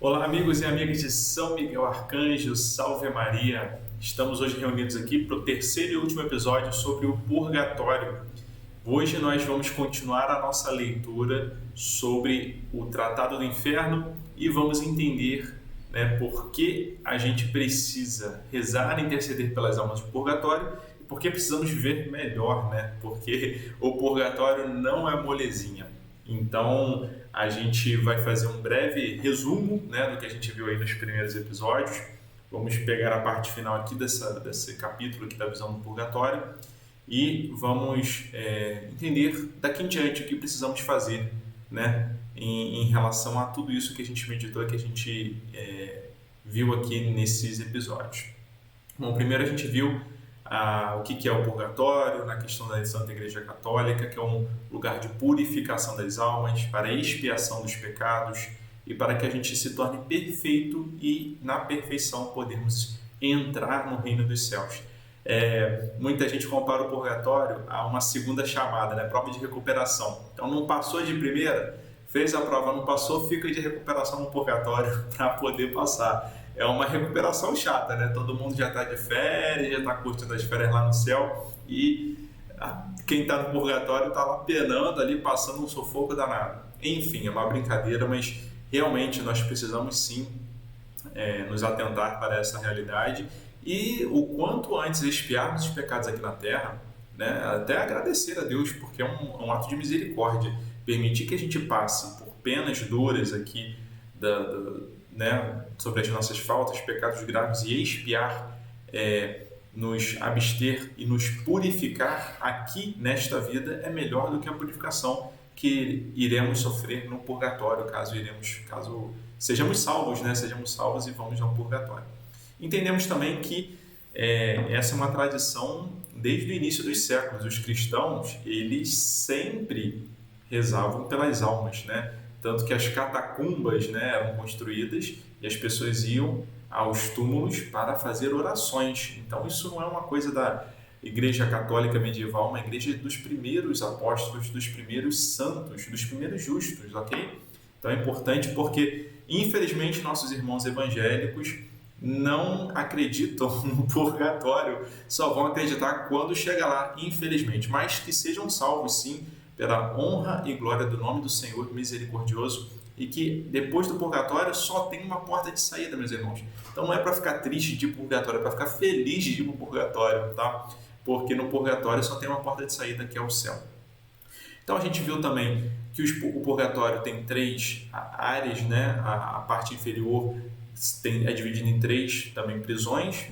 Olá, amigos e amigas de São Miguel Arcanjo, Salve Maria! Estamos hoje reunidos aqui para o terceiro e último episódio sobre o Purgatório. Hoje nós vamos continuar a nossa leitura sobre o Tratado do Inferno e vamos entender por que a gente precisa rezar e interceder pelas almas do Purgatório e por que precisamos viver melhor, porque o Purgatório não é molezinha. Então, a gente vai fazer um breve resumo do que a gente viu aí nos primeiros episódios. Vamos pegar a parte final aqui desse capítulo aqui da visão do purgatório e vamos entender daqui em diante o que precisamos fazer em relação a tudo isso que a gente meditou, que a gente viu aqui nesses episódios. Bom, primeiro a gente viu o que é o purgatório, na questão da Santa Igreja Católica, que é um lugar de purificação das almas, para expiação dos pecados e para que a gente se torne perfeito e, na perfeição, podermos entrar no reino dos céus. Muita gente compara o purgatório a uma segunda chamada, prova de recuperação. Então, não passou de primeira, fez a prova, não passou, fica de recuperação no purgatório para poder passar. É uma recuperação chata, Todo mundo já está de férias, já está curtindo as férias lá no céu e quem está no purgatório está lá penando ali, passando um sufoco danado. Enfim, é uma brincadeira, mas realmente nós precisamos sim nos atentar para essa realidade e o quanto antes expiarmos os pecados aqui na Terra, até agradecer a Deus, porque é um ato de misericórdia, permitir que a gente passe por penas duras aqui sobre as nossas faltas, pecados graves e expiar, nos abster e nos purificar aqui nesta vida é melhor do que a purificação que iremos sofrer no purgatório, caso sejamos salvos, sejamos salvos e vamos ao purgatório. Entendemos também que essa é uma tradição desde o início dos séculos. Os cristãos, eles sempre rezavam pelas almas, Tanto que as catacumbas eram construídas e as pessoas iam aos túmulos para fazer orações. Então isso não é uma coisa da Igreja Católica medieval, uma igreja dos primeiros apóstolos, dos primeiros santos, dos primeiros justos, ok? Então é importante porque, infelizmente, nossos irmãos evangélicos não acreditam no purgatório, só vão acreditar quando chegar lá, infelizmente. Mas que sejam salvos, sim, pela honra e glória do nome do Senhor misericordioso, e que depois do purgatório só tem uma porta de saída, meus irmãos. Então não é para ficar triste de ir para o purgatório, é para ficar feliz de ir para o purgatório, tá? Porque no purgatório só tem uma porta de saída, que é o céu. Então a gente viu também que o purgatório tem três áreas, a parte inferior é dividida em três também prisões,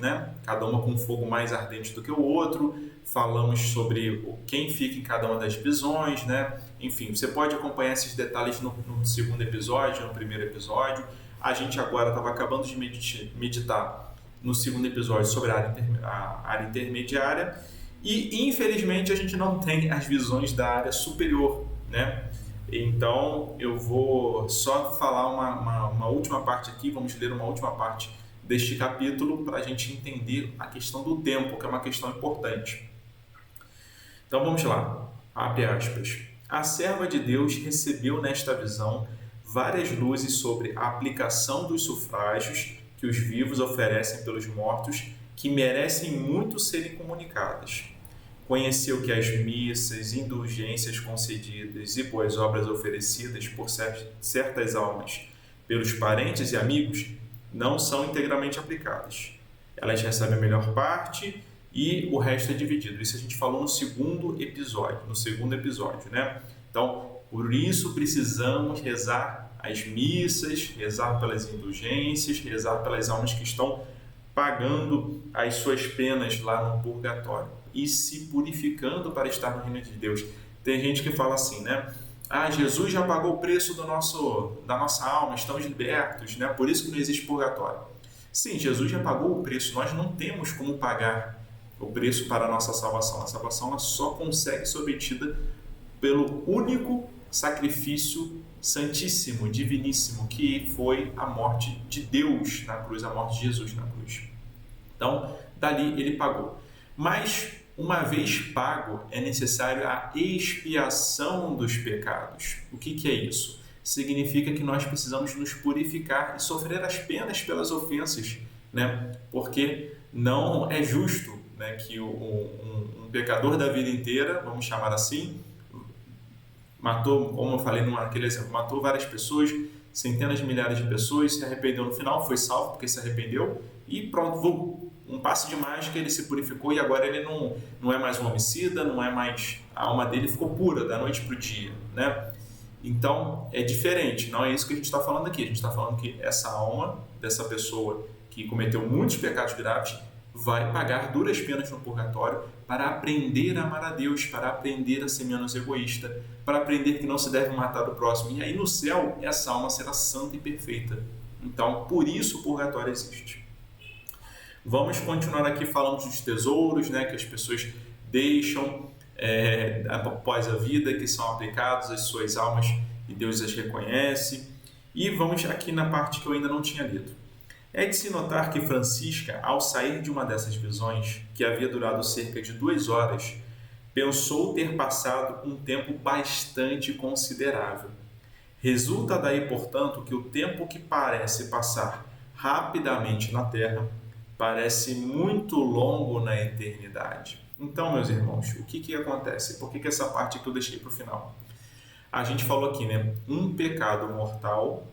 cada uma com um fogo mais ardente do que o outro. Falamos sobre quem fica em cada uma das prisões, Enfim, você pode acompanhar esses detalhes no segundo episódio, no primeiro episódio. A gente agora estava acabando de meditar no segundo episódio sobre a área intermediária e, infelizmente, a gente não tem as visões da área superior, Então, eu vou só falar uma última parte aqui, vamos ler uma última parte deste capítulo para a gente entender a questão do tempo, que é uma questão importante. Então vamos lá, abre aspas. A serva de Deus recebeu nesta visão várias luzes sobre a aplicação dos sufrágios que os vivos oferecem pelos mortos, que merecem muito serem comunicadas. Conheceu que as missas, indulgências concedidas e boas obras oferecidas por certas almas pelos parentes e amigos não são integralmente aplicadas. Elas recebem a melhor parte e o resto é dividido. Isso a gente falou no segundo episódio, Então, por isso precisamos rezar as missas, rezar pelas indulgências, rezar pelas almas que estão pagando as suas penas lá no purgatório e se purificando para estar no reino de Deus. Tem gente que fala assim, Jesus já pagou o preço da nossa alma, estamos libertos, por isso que não existe purgatório. Sim, Jesus já pagou o preço, nós não temos como pagar o preço para a nossa salvação. A salvação ela só consegue ser obtida pelo único sacrifício santíssimo, diviníssimo, que foi a morte de Deus na cruz, a morte de Jesus na cruz. Então, dali ele pagou. Mas, uma vez pago, é necessário a expiação dos pecados. O que é isso? significa que nós precisamos nos purificar e sofrer as penas pelas ofensas, né? Porque não é justo, né, que um pecador da vida inteira, vamos chamar assim, matou, como eu falei naquele exemplo, matou várias pessoas, centenas de milhares de pessoas, se arrependeu no final, foi salvo porque se arrependeu e pronto, um passe de mágica, ele se purificou e agora ele não é mais um homicida, não é mais, a alma dele ficou pura da noite para o dia, né? Então é diferente, não é isso que a gente está falando aqui. A gente está falando que essa alma dessa pessoa que cometeu muitos pecados graves vai pagar duras penas no purgatório para aprender a amar a Deus, para aprender a ser menos egoísta, para aprender que não se deve matar o próximo. E aí no céu essa alma será santa e perfeita. Então por isso o purgatório existe. Vamos continuar aqui falando dos tesouros, né, que as pessoas deixam após a vida, que são aplicados às suas almas e Deus as reconhece. E vamos aqui na parte que eu ainda não tinha lido. É de se notar que Francisca, ao sair de uma dessas visões, que havia durado cerca de 2 horas, pensou ter passado um tempo bastante considerável. Resulta daí, portanto, que o tempo que parece passar rapidamente na Terra parece muito longo na eternidade. Então, meus irmãos, o que acontece? Por que essa parte aqui eu deixei para o final? A gente falou aqui, né? Um pecado mortal,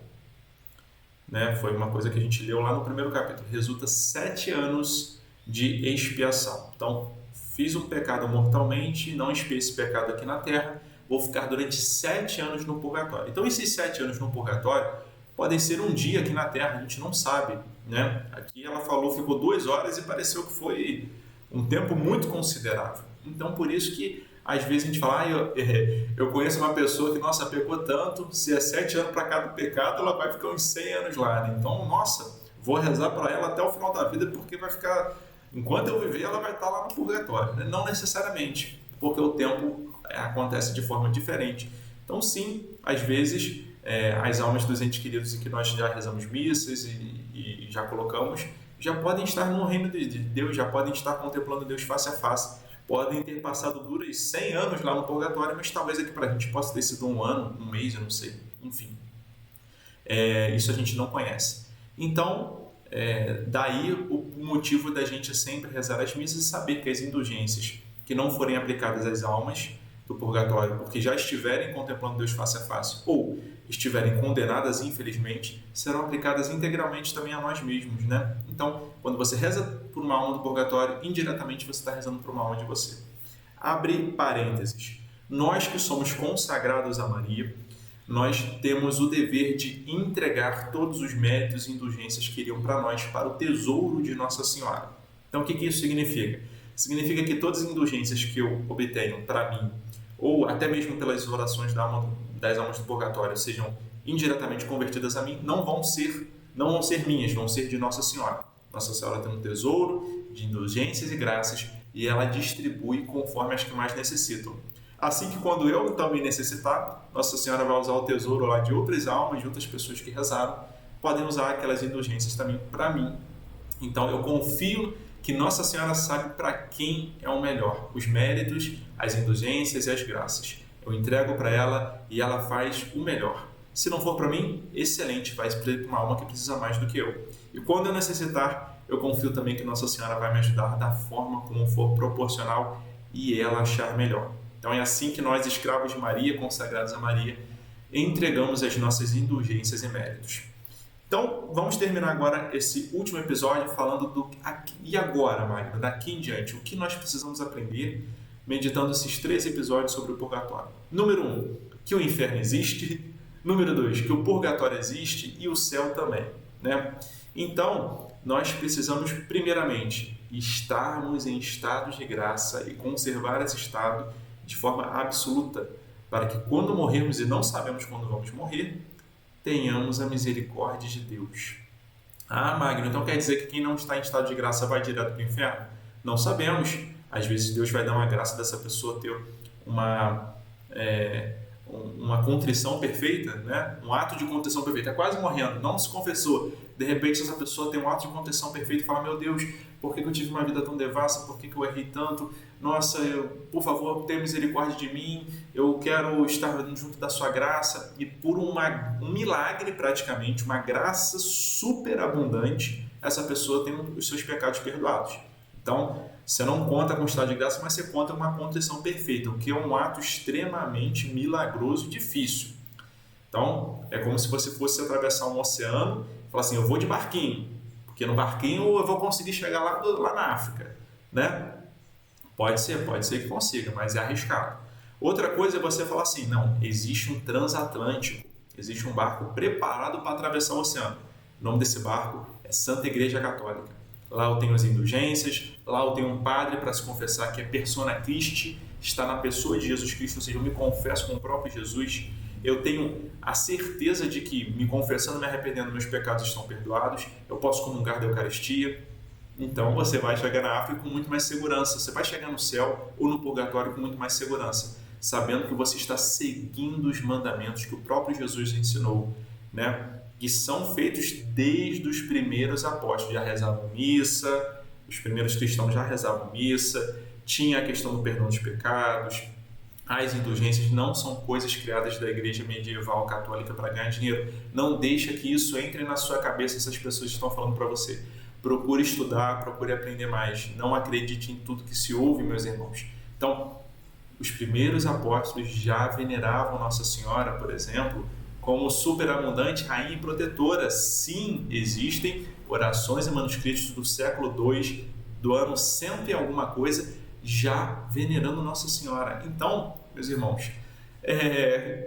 né? Foi uma coisa que a gente leu lá no primeiro capítulo. Resulta 7 anos de expiação. Então, fiz um pecado mortalmente, não expiei esse pecado aqui na Terra, vou ficar durante 7 anos no purgatório. Então, esses 7 anos no purgatório podem ser um dia aqui na Terra, a gente não sabe, né? Aqui ela falou, ficou 2 horas e pareceu que foi um tempo muito considerável. Então, por isso que às vezes a gente fala, eu conheço uma pessoa que, nossa, pecou tanto, se é 7 anos para cada pecado, ela vai ficar uns 100 anos lá, né? Então, nossa, vou rezar para ela até o final da vida, porque vai ficar, enquanto eu viver, ela vai estar lá no purgatório, né? Não necessariamente, porque o tempo acontece de forma diferente. Então, sim, às vezes, as almas dos entes queridos em que nós já rezamos missas e já colocamos, já podem estar no reino de Deus, já podem estar contemplando Deus face a face, podem ter passado duros 100 anos lá no purgatório, mas talvez aqui para a gente possa ter sido 1 ano, 1 mês, eu não sei, enfim. Isso a gente não conhece. Então, daí o motivo da gente sempre rezar as missas e saber que as indulgências que não forem aplicadas às almas do purgatório, porque já estiverem contemplando Deus face a face, ou estiverem condenadas, infelizmente, serão aplicadas integralmente também a nós mesmos, né? Então, quando você reza por uma alma do purgatório, indiretamente você está rezando por uma alma de você. Abre parênteses. Nós que somos consagrados a Maria, nós temos o dever de entregar todos os méritos e indulgências que iriam para nós, para o tesouro de Nossa Senhora. Então, o que isso significa? Significa que todas as indulgências que eu obtenho para mim, ou até mesmo pelas orações das almas do purgatório, sejam indiretamente convertidas a mim, não vão ser minhas, vão ser de Nossa Senhora. Nossa Senhora tem um tesouro de indulgências e graças e ela distribui conforme as que mais necessitam. Assim que quando eu também necessitar, Nossa Senhora vai usar o tesouro lá de outras almas, de outras pessoas que rezaram, podem usar aquelas indulgências também para mim. Então eu confio que Nossa Senhora sabe para quem é o melhor, os méritos, as indulgências e as graças. Eu entrego para ela e ela faz o melhor. Se não for para mim, excelente, vai para uma alma que precisa mais do que eu. E quando eu necessitar, eu confio também que Nossa Senhora vai me ajudar da forma como for proporcional e ela achar melhor. Então é assim que nós, escravos de Maria, consagrados a Maria, entregamos as nossas indulgências e méritos. Então, vamos terminar agora esse último episódio falando do e agora, Magno, daqui em diante, o que nós precisamos aprender meditando esses 3 episódios sobre o purgatório. Número 1, que o inferno existe. Número 2, que o purgatório existe e o céu também, né? Então, nós precisamos, primeiramente, estarmos em estados de graça e conservar esse estado de forma absoluta, para que quando morrermos, e não sabemos quando vamos morrer, tenhamos a misericórdia de Deus. Ah, Magno, então quer dizer que quem não está em estado de graça vai direto para o inferno? Não sabemos. Às vezes Deus vai dar uma graça dessa pessoa ter uma contrição perfeita, né? Um ato de contrição perfeita, é quase morrendo, não se confessou. De repente, essa pessoa tem um ato de contrição perfeito e fala: meu Deus, por que eu tive uma vida tão devassa? Por que eu errei tanto? Nossa, por favor, tenha misericórdia de mim, eu quero estar junto da sua graça. E por um milagre, praticamente, uma graça super abundante, essa pessoa tem os seus pecados perdoados. Então, você não conta com o estado de graça, mas você conta com uma contrição perfeita, o que é um ato extremamente milagroso e difícil. Então, é como se você fosse atravessar um oceano e falar assim: eu vou de barquinho, porque no barquinho eu vou conseguir chegar lá na África, né? Pode ser que consiga, mas é arriscado. Outra coisa é você falar assim: não, existe um transatlântico, existe um barco preparado para atravessar o oceano. O nome desse barco é Santa Igreja Católica. Lá eu tenho as indulgências, lá eu tenho um padre para se confessar que é persona Christi, está na pessoa de Jesus Cristo, ou seja, eu me confesso com o próprio Jesus. Eu tenho a certeza de que, me confessando, me arrependendo, meus pecados estão perdoados, eu posso comungar da Eucaristia. Então você vai chegar na África com muito mais segurança, você vai chegar no céu ou no purgatório com muito mais segurança, sabendo que você está seguindo os mandamentos que o próprio Jesus ensinou, né? Que são feitos desde os primeiros apóstolos. Já rezavam missa, os primeiros cristãos já rezavam missa, tinha a questão do perdão dos pecados. As indulgências não são coisas criadas da igreja medieval católica para ganhar dinheiro. Não deixa que isso entre na sua cabeça, essas pessoas estão falando para você. Procure estudar, procure aprender mais. Não acredite em tudo que se ouve, meus irmãos. Então, os primeiros apóstolos já veneravam Nossa Senhora, por exemplo, como superabundante rainha e protetora. Sim, existem orações e manuscritos do século II, do ano 100 e alguma coisa, já venerando Nossa Senhora. Então, meus irmãos,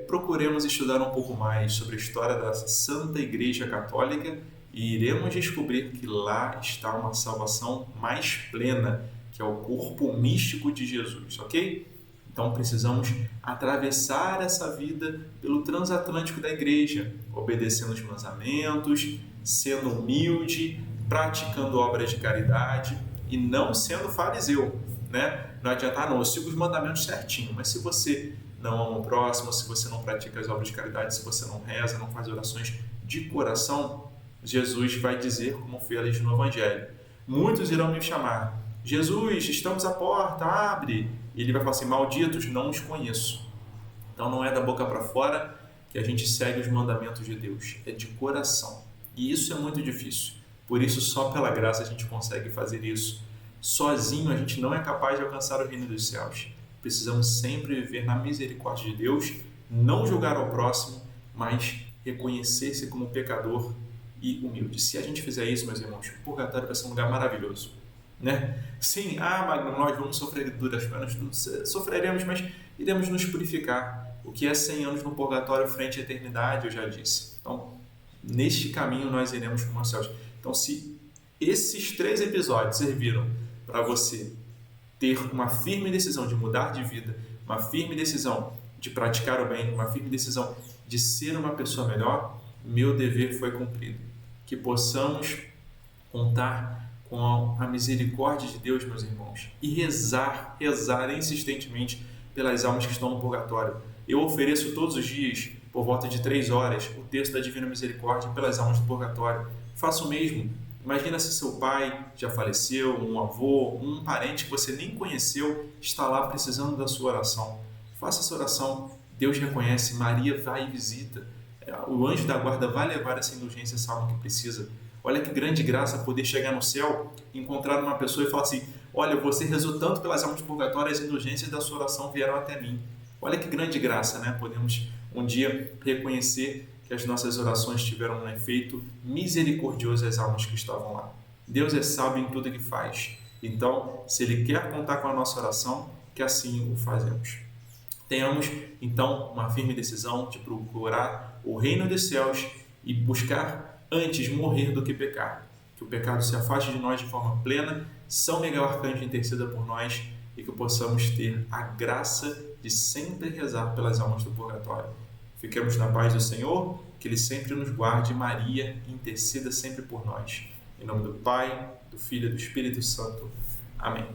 procuremos estudar um pouco mais sobre a história da Santa Igreja Católica e iremos descobrir que lá está uma salvação mais plena, que é o corpo místico de Jesus, ok? Então precisamos atravessar essa vida pelo transatlântico da igreja, obedecendo os mandamentos, sendo humilde, praticando obras de caridade e não sendo fariseu, né? Não adianta, não, eu sigo os mandamentos certinho, mas se você não ama o próximo, se você não pratica as obras de caridade, se você não reza, não faz orações de coração, Jesus vai dizer, como fez no Evangelho: muitos irão me chamar, Jesus, estamos à porta, abre. E ele vai falar assim: malditos, não os conheço. Então não é da boca para fora que a gente segue os mandamentos de Deus, é de coração. E isso é muito difícil. Por isso, só pela graça a gente consegue fazer isso. Sozinho a gente não é capaz de alcançar o reino dos céus. Precisamos sempre viver na misericórdia de Deus, não julgar ao próximo, mas reconhecer-se como pecador e humilde. Se a gente fizer isso, meus irmãos, o purgatório vai ser um lugar maravilhoso, né? Sim, Magno, nós vamos sofrer duras penas, sofreremos, mas iremos nos purificar. O que é 100 anos no purgatório frente à eternidade, eu já disse. Então, neste caminho nós iremos para os céus. Então, se esses 3 episódios serviram para você ter uma firme decisão de mudar de vida, uma firme decisão de praticar o bem, uma firme decisão de ser uma pessoa melhor, meu dever foi cumprido. Que possamos contar com a misericórdia de Deus, meus irmãos, e rezar insistentemente pelas almas que estão no purgatório. Eu ofereço todos os dias, por volta de 3 horas, o texto da Divina Misericórdia pelas almas do purgatório. Faça o mesmo. Imagina se seu pai já faleceu, um avô, um parente que você nem conheceu está lá precisando da sua oração. Faça essa oração. Deus reconhece, Maria vai e visita. O anjo da guarda vai levar essa indulgência, essa alma que precisa. Olha que grande graça poder chegar no céu, encontrar uma pessoa e falar assim: olha, você rezou tanto pelas almas purgatórias, as indulgências da sua oração vieram até mim. Olha que grande graça, né? Podemos um dia reconhecer que as nossas orações tiveram um efeito misericordioso às almas que estavam lá. Deus é sábio em tudo que faz. Então, se Ele quer contar com a nossa oração, que assim o fazemos. Tenhamos, então, uma firme decisão de procurar o reino dos céus e buscar antes morrer do que pecar. Que o pecado se afaste de nós de forma plena, São Miguel Arcanjo interceda por nós e que possamos ter a graça de sempre rezar pelas almas do purgatório. Fiquemos na paz do Senhor, que Ele sempre nos guarde. Maria interceda sempre por nós. Em nome do Pai, do Filho e do Espírito Santo. Amém.